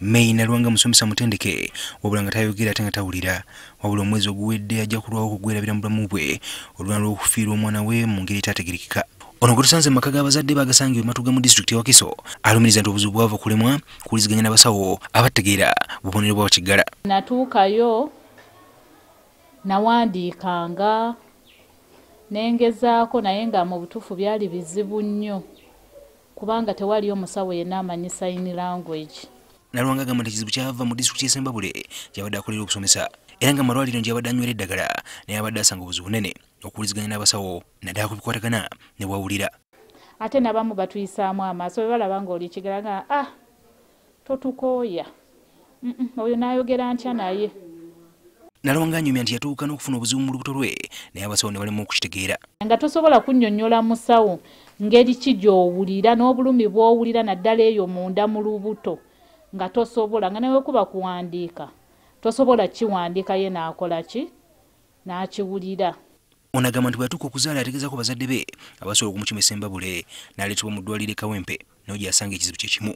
Mei Nalwanga musomesa mutendeke wabula nga tayogera ate nga tawulira wabula omwezi oguwedde ajja kulwawo okugwerabira mu bulamu bwe olwana lw'okufiirwa omwanawe mu ngeri etategerekeka. Ono gwe tusanze mu maka g'abazadde bagasangibwa Matuga mu disitulikiti ya Wakiso alumiriza nti obuzibu bwava kulemwa kuwuliziganya nabasawo abategeera bubonero bwa bakiggala. Natuukayo nawandiikanga nengezaako naye nga mu butuufu byali bizibu nnyo kubanga tewaliyo musawo yenna amanyi sign language. Nalwanga agamba nti ekizibu kyava mu disitulikiti y'e Sembabule gy'abadde akolera okusomesa era nga malwaliro nti yabadde anywera eddagala naye abadde asanga obuzibu bunene okuwuliziganya n'abasawo naddala ku bikwatagana ne bwawulira. Ate nabamu batuyisaamu amaaso bwe balaba ng'oli kiggala nga totukooya oyo n'ayogera ntya naye. Nalwanga anyumya nti yatuuka n'okufuna obuzibu mu lubuto lwe naye abasawo ne balema okukitegeera. Nga tosobola kunnyonnyola musawo ngeri ki gy'owulira n'obulumi bw'owulira naddala eyo munda mu lubuto nga tosobola nga nawe kuba kuwandiika tosobola kiwandiika ye n'akola ki n'akiwulira. Ono agamba nti bwe yatuuka okuzaala yategeezako bazadde be abasobola okumukima e Sembabule n'aleetebwa mu ddwaliro e Kawempe naye gye yasanga ekizibu kye kimu.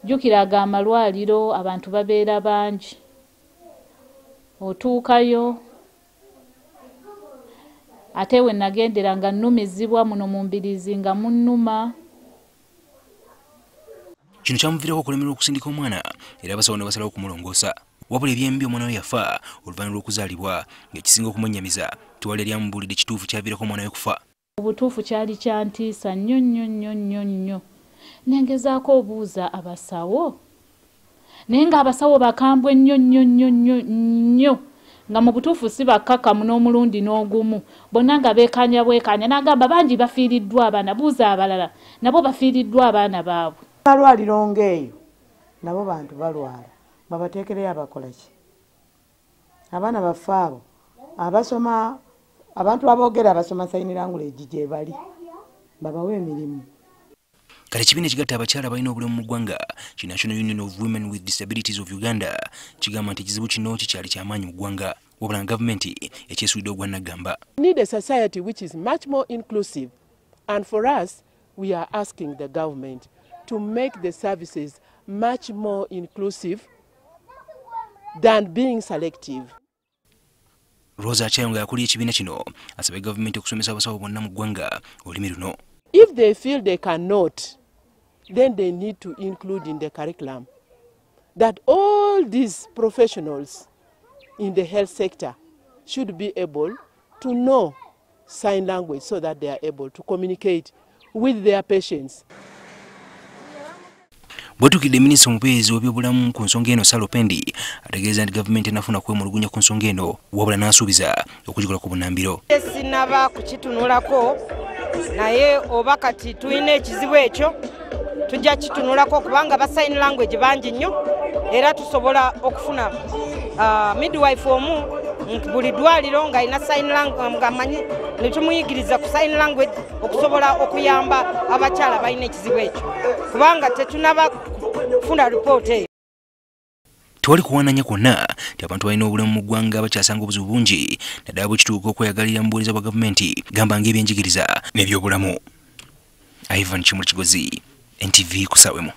Jjukira aga amalwaliro abantu babeera bangi. Otuukayo ate we nagendera nga nnumizibwa muno mu mbirizi nga munnuma. Kino kyamuviirako okulemererwa okusindika omwana era abasawo ne basalawo okumulongoosa. Wabula ebyembi omwana we yafa oluvannyuma lw'okuzaalibwa ng'ekisinga okumunnyamiza tewali yali amubuulidde kituufu kyaviirako omwana we kufa. Obutuufu kyali kya ntiisa nnyo nnyo nnyo nnyo nnyo. Nengezaako obuuza abasawo naye ng'abasawo bakambwe nnyo nnyo nnyo nnyo nnyo nga mu butuufu si bakkakkamu n'omulundi n'ogumu bonna nga beekanya bwekanya n'agamba bangi bafiiriddwa abaana buuza abalala nabo bafiiriddwa abaana baabwe. Malwaliro ng'eyo nabo bantu balwala babateekereyo abakola ki? Abaana baffe abo abasoma abantu aboogera abasoma sign language gye bali babawe emirimu. Kale ekibiina ekigatta abakyala abalina obulemu mu ggwanga ki National Union of Women with Disabilities of Uganda kigamba nti ekizibu kino kikyali ky'amaanyi mu ggwanga wabula nga gavumenti ekyesuulidde ogwa naggamba. We need a society which is much more inclusive, and for us we are asking the government to make the services much more inclusive than being selective. Rosa Achayonga yakulira ekibiina kino asabye gavumenti okusomesa abasawo bonna mu ggwanga olulimi luno. If they feel they cannot, then they need to include in the curriculum that all these professionals in the health sector should be able to know sign language so that they are able to communicate with their patients. Bwetukidde minisita omupeerezi w'ebyobulamu ku nsonga eno Salopendi ategeeza nti gavumenti enafuna kwemulugunya ku nsonga eno wabula n'asuubiza okugikola ku bunnambiro. Sinaba kukitunulako naye oba kati tulina ekizibu ekyo tujja kitunulako kubanga ba sign language bangi nnyo era tusobola okufuna midwife omu buli dwaliro nga ina sign language ngamanyi ne tumuyigiriza ku sign language okusobola okuyamba abakyala balina ekizibu ekyo kubanga tetunaba kufuna report eyo. Tewali kuwananya kwonna nti abantu balina obulemu mu ggwanga bakyasanga obuzibu bungi naddala bwe kituuka okweyagalira mu buweereza bwa gavumenti gamba ng'ebyenjigiriza n'ebyobulamu. Ivan Kimuli Kigozi, NTV Kusawemu.